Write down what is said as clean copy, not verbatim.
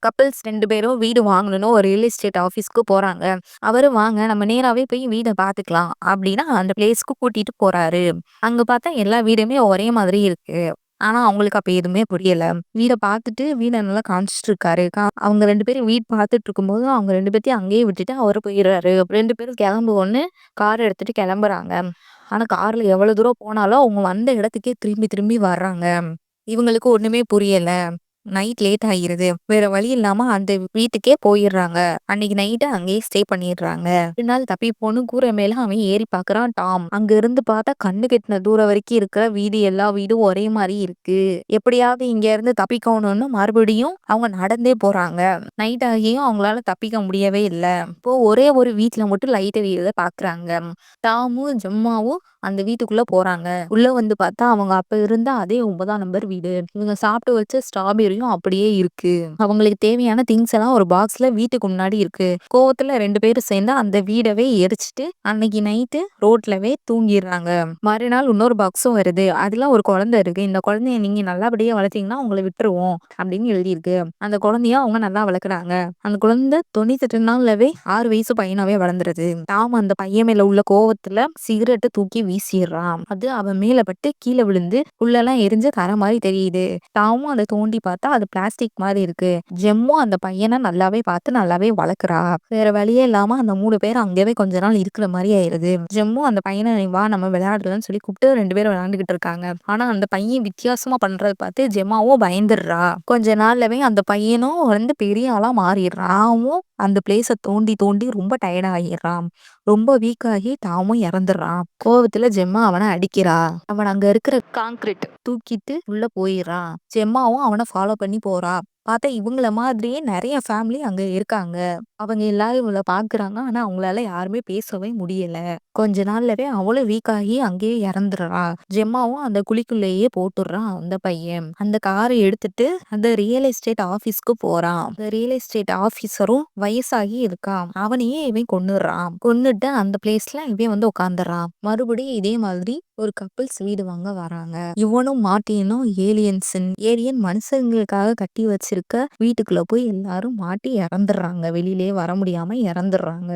Couples 2 பேரும் வீடு வாங்கணும்னு ஒரு ரியல் எஸ்டேட் ஆஃபீஸ்க்கு போறாங்க. அவரு வாங்க நம்ம நேராவே போய் வீட பார்த்துக்கலாம் அப்டின்னா அந்த பிளேஸ்க்கு கூட்டிட்டு போறாரு. அங்க பார்த்தா எல்லா வீடுமே ஒரே மாதிரி இருக்கு. ஆனா அவங்களுக்கு அப்ப எதுவுமே புரியல. வீட பார்த்துட்டு வீட நல்லா காமிச்சிட்டு இருக்காரு. அவங்க 2 பேரும் வீடு பார்த்துட்டு இருக்கும்போது அவங்க 2 பேத்தையும் அங்கேயே விட்டுட்டு அவரு போயிடுறாரு. 2 பேரும் கிளம்புவோன்னு கார் எடுத்துட்டு கிளம்புறாங்க. ஆனா கார்ல எவ்வளவு தூரம் போனாலும் அவங்க வந்த இடத்துக்கே திரும்பி திரும்பி வர்றாங்க. இவங்களுக்கு ஒண்ணுமே புரியல. நைட் லேட் ஆகிருது. வேற வழி இல்லாம அந்த வீட்டுக்கே போயிடுறாங்க. அன்னைக்கு நைட்டு அங்கேயே ஸ்டே பண்ணிடுறாங்க. 2 நாள் தப்பிப்போன்னு கூரை மேல அவன் ஏறி பார்க்குறான் டாம். அங்க இருந்து பார்த்தா கண்ணு கெட்டின தூரம் வரைக்கும் இருக்கிற வீடு எல்லா வீடும் ஒரே மாரி இருக்கு. எப்படியாவது இங்க இருந்து தப்பிக்கணும்னு மறுபடியும் அவங்க நடந்தே போறாங்க. நைட் ஆகியும் அவங்களால தப்பிக்க முடியவே இல்ல. இப்போ ஒரே ஒரு வீட்ல மட்டும் லைட் எரியுறத பார்க்குறாங்க. டாமும் ஜெம்மாவும் அந்த வீட்டுக்குள்ள போறாங்க. உள்ள வந்து பார்த்தா அவங்க அப்ப இருந்த அதே 9ஆம் நம்பர் வீடு. இவங்க சாப்பிட்டு வச்ச ஸ்ட்ராபெரியும் அப்படியே இருக்கு. அவங்களுக்கு தேவையான திங்ஸ் எல்லாம் ஒரு பாக்ஸ்ல வீட்டுக்கு முன்னாடி இருக்கு. கோவத்துல 2 பேரும் சேர்ந்து அந்த வீடவே எரிச்சுட்டு அன்னைக்கு நைட்டு ரோட்லவே தூங்கிடுறாங்க. மறுநாள் இன்னொரு பாக்ஸும் வருது. அதுல ஒரு குழந்தை இருக்கு. இந்த குழந்தைய நீங்க நல்லபடியா வளர்த்தீங்கன்னா உங்களை விட்டுருவோம் அப்படின்னு எழுதியிருக்கு. அந்த குழந்தைய அவங்க நல்லா வளர்க்குறாங்க. அந்த குழந்தை 98 நாள்லவே 6 வயசு பையனாவே வளர்ந்துருது. டாம் அந்த பையன் மேல உள்ள கோவத்துல சிகரெட்டை தூக்கி வீசிடுறான். அது அவன் மேல பட்டு கீழே விழுந்து உள்ளெல்லாம் எரிஞ்சு கரை மாதிரி தெரியுது. டாமும் அதை தோண்டி பார்த்தா அது பிளாஸ்டிக் மாதிரி இருக்கு. ஜெம்மும் அந்த பையனை நல்லாவே பார்த்து நல்லாவே வளர்க்குறா. வேற வழியே இல்லாம அந்த 3 பேரும் அங்கேயே கொஞ்ச நாள் இருக்கிற மாதிரி ஆயிருது. ஜெம்மும் அந்த பையனை "நீ வா நம்ம விளையாடலாம்னு சொல்லி கூப்பிட்டு 2 பேரும் விளையாண்டுகிட்டு இருக்காங்க. ஆனா அந்த பையன் வித்தியாசமா பண்றத பார்த்து ஜெம்மாவும் பயந்துடுறா. கொஞ்ச நாள்லவே அந்த பையனும் வந்து பெரிய ஆளா மாறிடுறான். அவன் அந்த பிளேஸ தோண்டி தோண்டி ரொம்ப டயர்ட் ஆகிடுறான். ரொம்ப வீக் ஆகி டாமும் இறந்துடுறான். கோவத்துல ஜெம்மா அவனை அடிக்கிறா. அவன் அங்க இருக்கிற கான்கிரீட் தூக்கிட்டு உள்ள போயிடுறான். ஜெம்மாவும் அவனை ஃபாலோ பண்ணி போறா. பார்த்தா இவங்கள மாதிரியே நிறைய ஃபேமிலி அங்க இருக்காங்க. அவங்க எல்லாரும் இவள பாக்குறாங்க. ஆனா அவங்களால யாருமே பேசவே முடியல. கொஞ்ச நாள்லவே அவளும் வீக் ஆகி அங்கேயே இறந்துடுறா. ஜெம்மாவும் அந்த குழிக்குள்ளேயே போட்டுடுறான் அந்த பையன். அந்த காரை எடுத்துட்டு அந்த ரியல் எஸ்டேட் ஆபீஸ்க்கு போறான். அந்த ரியல் எஸ்டேட் ஆபீசரும் வயசாகி இருக்கான். அவனையே இவன் கொன்னுடுறான். கொன்னுட்டு அந்த பிளேஸ்ல இவன் வந்து உட்காந்துடுறான். மறுபடியும் இதே மாதிரி ஒரு கப்பிள்ஸ் வீடு வாங்க வராங்க. இவனும் மார்ட்டினும் ஏலியன் மனுஷங்களுக்காக கட்டி வச்சிருக்க வீட்டுக்குள்ள போய் எல்லாரும் மாட்டி இறந்துடுறாங்க. வெளியிலே வர முடியாம இறந்துடுறாங்க.